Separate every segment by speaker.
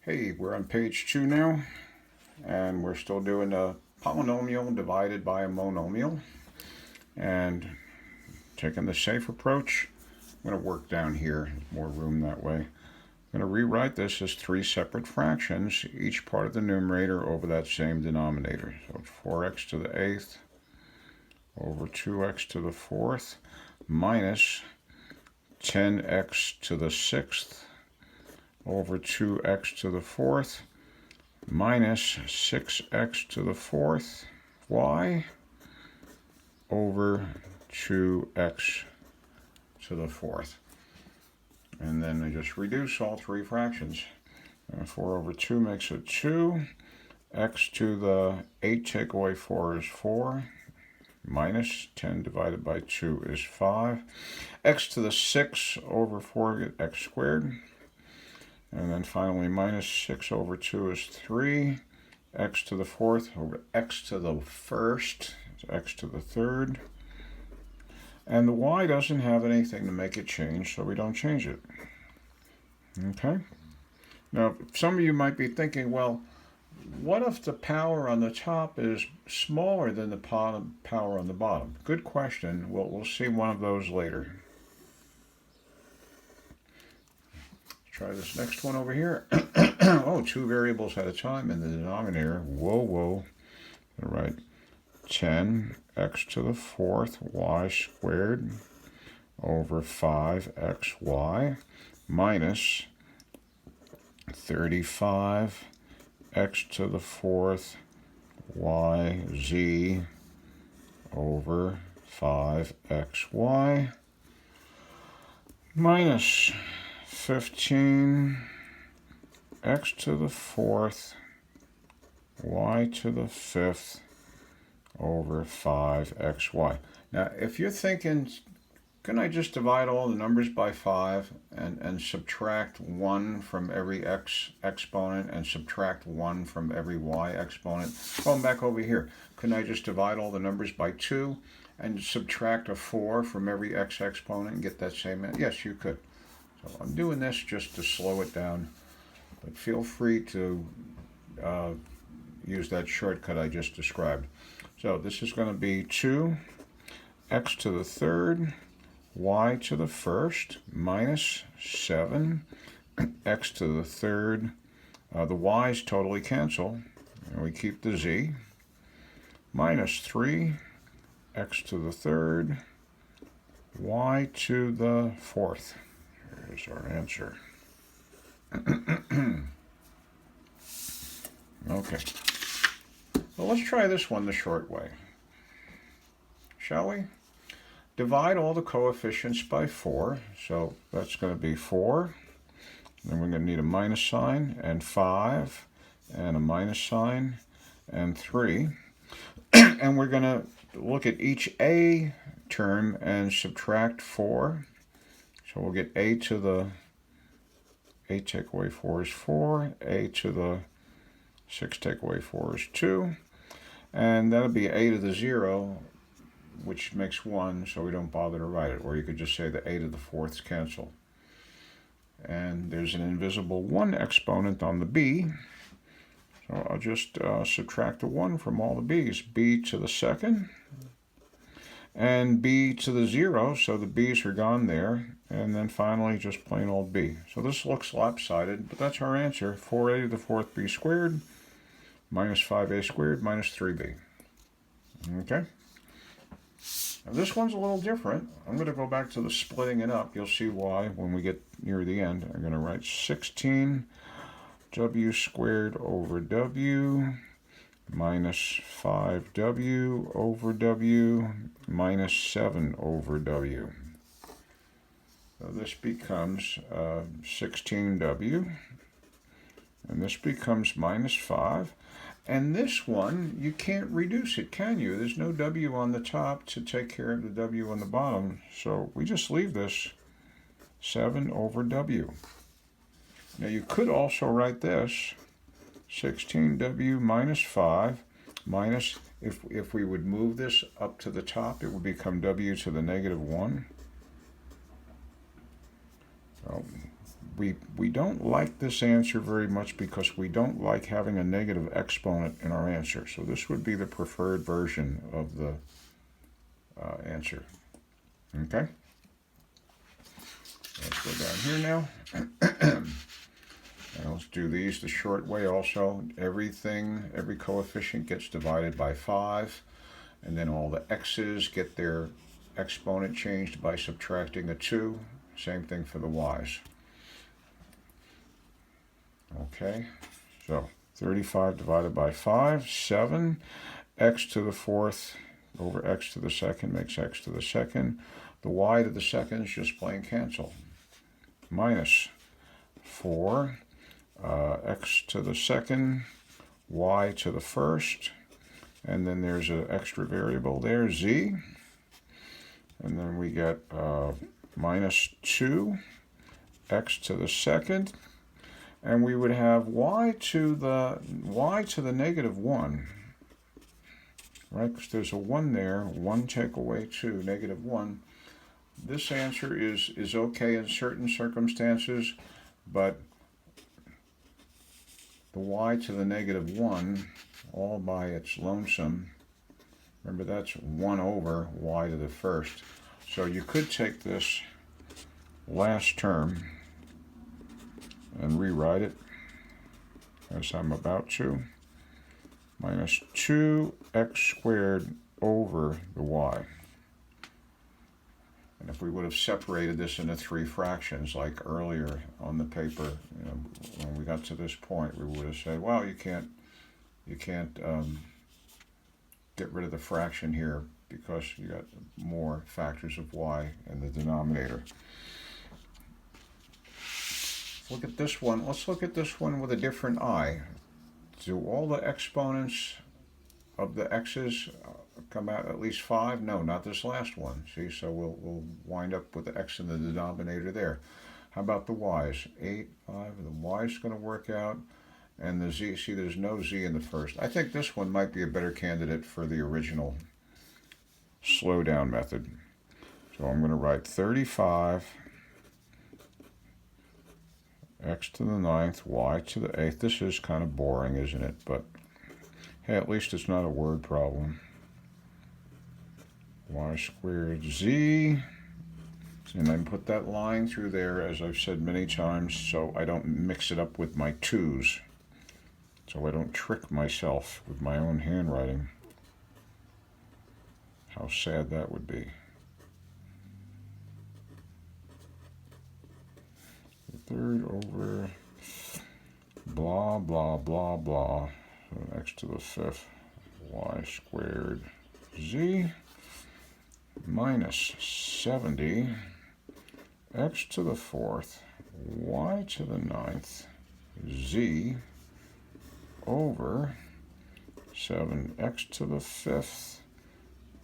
Speaker 1: Hey, we're on page 2 now, and we're still doing a polynomial divided by a monomial. And taking the safe approach, I'm going to work down here, more room that way. I'm going to rewrite this as 3 separate fractions, each part of the numerator over that same denominator. So it's 4x to the 8th over 2x to the 4th minus 10x to the 6th over 2x to the 4th minus 6x to the 4th y over 2x to the 4th. And then I just reduce all 3 fractions. 4 over 2 makes it 2. X to the 8 take away 4 is 4. Minus 10 divided by 2 is 5. X to the 6 over 4 get x squared. And then finally minus 6 over 2 is 3. X to the 4th over x to the 1st. It's x to the 3rd. And the y doesn't have anything to make it change, so we don't change it. Okay? Now, some of you might be thinking, well, what if the power on the top is smaller than the power on the bottom? Good question. We'll see one of those later. Try this next one over here. Oh, 2 variables at a time in the denominator. Whoa. All right. 10x to the 4th y squared over 5xy minus 35x to the 4th yz over 5xy minus 15x to the 4th y to the 5th over 5xy. Now, if you're thinking, can I just divide all the numbers by 5 and subtract 1 from every x exponent and subtract 1 from every y exponent? Going back over here, can I just divide all the numbers by 2 and subtract a 4 from every x exponent and get that same? Yes, you could. So I'm doing this just to slow it down, but feel free to use that shortcut I just described. So this is going to be 2x to the 3rd y to the 1st minus 7 x to the 3rd. The y's totally cancel, and we keep the z, minus 3 x to the 3rd y to the 4th. Here's our answer. Okay. Well, let's try this one the short way. Shall we? Divide all the coefficients by 4. So that's going to be 4. Then we're going to need a minus sign, and 5, and a minus sign, and 3. And we're going to look at each a term and subtract 4. So we'll get a to the 8 take away 4 is 4. A to the 6 take away 4 is 2. And that'll be a to the 0, which makes 1, so we don't bother to write it. Or you could just say the a to the 4ths cancel. And there's an invisible 1 exponent on the b. So I'll just subtract the 1 from all the b's. B to the 2nd. And b to the 0, so the b's are gone there. And then finally just plain old b. So this looks lopsided, but that's our answer. 4a to the 4th b squared minus 5a squared minus 3b. Okay? Now this one's a little different. I'm going to go back to the splitting it up. You'll see why when we get near the end. I'm going to write 16w squared over w minus 5w over w minus 7 over w. So this becomes 16w, and this becomes minus 5. And this one, you can't reduce it, can you? There's no w on the top to take care of the w on the bottom. So we just leave this 7 over w. Now you could also write this 16w minus 5 minus, if we would move this up to the top, it would become w to the negative 1. So we don't like this answer very much because we don't like having a negative exponent in our answer. So this would be the preferred version of the answer. Okay? Let's go down here now. And let's do these the short way also. Every coefficient gets divided by 5. And then all the x's get their exponent changed by subtracting a 2. Same thing for the y's. Okay, so 35 divided by 5, 7. X to the fourth over x to the second makes x to the second. The y to the second is just plain cancel. Minus 4, x to the second, y to the first. And then there's an extra variable there, z. And then we get minus 2, x to the second. And we would have y to the negative 1, right? Because there's a 1 there. 1 take away 2, negative 1. This answer is okay in certain circumstances, but the y to the negative 1 all by its lonesome, remember that's 1 over y to the first. So you could take this last term and rewrite it as I'm about to. Minus 2x squared over the y. And if we would have separated this into 3 fractions like earlier on the paper, you know, when we got to this point, we would have said, well, you can't get rid of the fraction here because you got more factors of y in the denominator. Look at this one. Let's look at this one with a different eye. Do all the exponents of the x's come out at least 5? No, not this last one. See, so we'll wind up with the x in the denominator there. How about the y's? 8, 5. The y's going to work out. And the z, see, there's no z in the first. I think this one might be a better candidate for the original slow down method. So I'm going to write 35 x to the 9th, y to the 8th. This is kind of boring, isn't it? But hey, at least it's not a word problem. Y squared z. And then put that line through there, as I've said many times, so I don't mix it up with my 2's. So I don't trick myself with my own handwriting. How sad that would be. Third over blah, blah, blah, blah. So x to the 5th, y squared z minus 70 x to the 4th, y to the 9th, z over 7x to the 5th,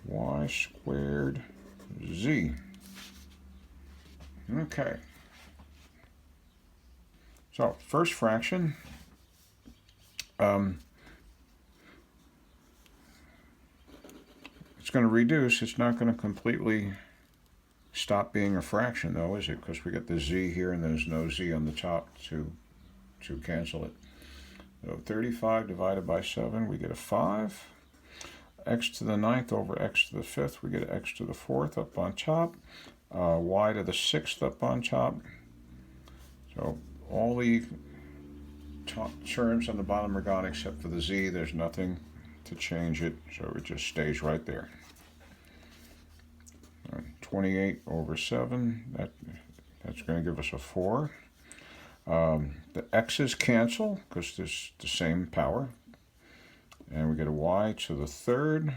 Speaker 1: y squared z. Okay. So, first fraction, it's going to reduce. It's not going to completely stop being a fraction, though, is it? Because we get the z here, and there's no z on the top to cancel it. So 35 divided by 7, we get a 5. X to the 9th over x to the 5th, we get x to the 4th up on top. Y to the 6th up on top. So all the terms on the bottom are gone except for the z. There's nothing to change it, so it just stays right there. 28 over 7, that's going to give us a 4. The x's cancel because there's the same power. And we get a y to the 3rd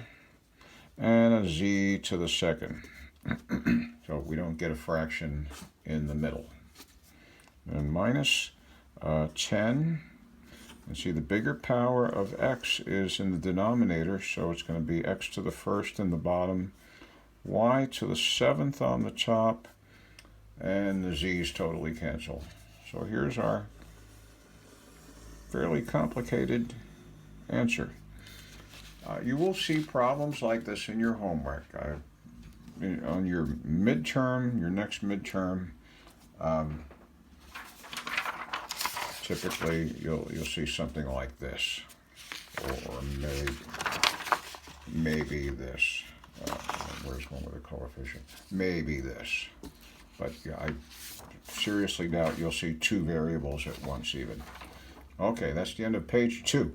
Speaker 1: and a z to the 2nd. So we don't get a fraction in the middle. And minus 10. And see, the bigger power of x is in the denominator, so it's going to be x to the 1st in the bottom, y to the 7th on the top, and the z's totally cancel. So here's our fairly complicated answer. You will see problems like this in your homework. On your midterm, your next midterm, typically you'll see something like this, or maybe this. Where's one with a coefficient? Maybe this. But yeah, I seriously doubt you'll see two variables at once even. Okay, that's the end of page 2.